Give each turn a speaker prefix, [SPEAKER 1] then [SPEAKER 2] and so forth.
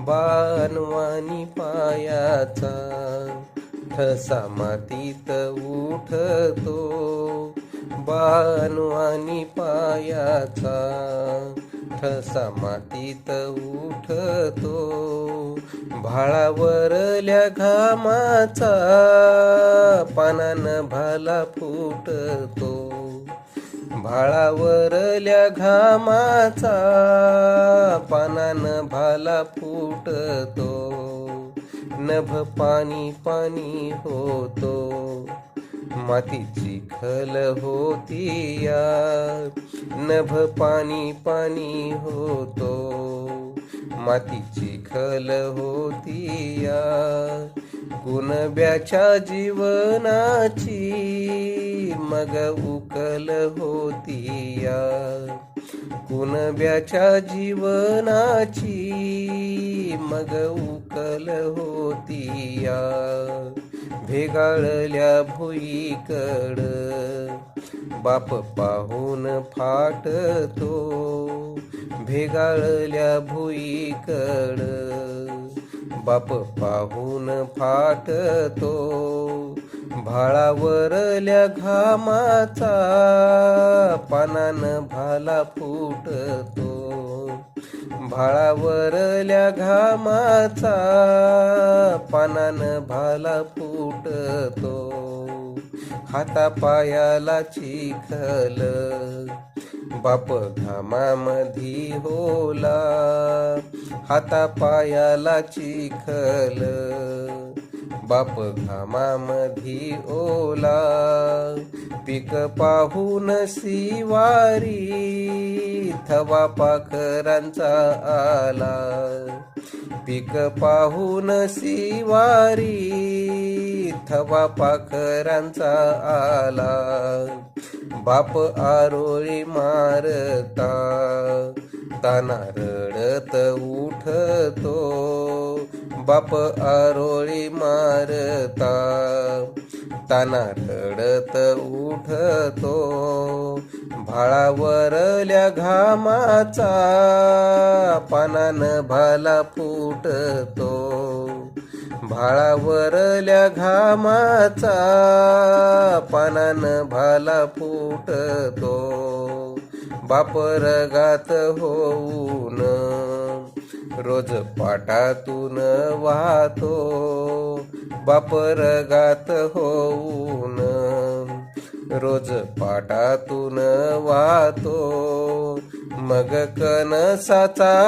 [SPEAKER 1] बाणवानी पायाचा ठसा मातीत उठतो, बाणवानी पायाचा ठसा मातीत उठतो, भाळावरल्या घामाचा पानानं भाला फुटतो, भाळावरल्या घामाचा पानानं भाला फुटतो, नभ पाणी पाणी होतो, मातीची खल होती या, नभ पाणी पाणी होतो, मातीची खल होती या, कुणब्याच्या जीवनाची मग उकल होती या, कुणब्याच्या जीवनाची मग उकल होती या, भेगाळल्या भुईकड बाप पाहून फाटतो, भेगाळल्या भुईकड बाप पाहून फाटतो, भाळावरल्या घामाचा पानानं भाला फुटतो, भाळावरल्या घामाचा पानानं भाला फुटतो, हातापायाला चिखल बाप घामामधी होला, हातापायाला चिखल बाप घामामधी ओला, पीक पाहून शिवारी थवा पाखरांचा आला, पीक पाहून शिवारी थवा पाखरांचा आला, बाप आरोळी मारता ताना रडत उठतो, बाप आरोळी मारता ताना रडत उठतो, भाळावरल्या घामाचा पानानं भाला फुटतो, भाळावरल्या घामाचा पानानं भाला फुटतो, बाप रगात होऊन रोज पाटातून वाहतो, बाप रगात होऊन रोज पाटातून वाहतो, मग कणसाचा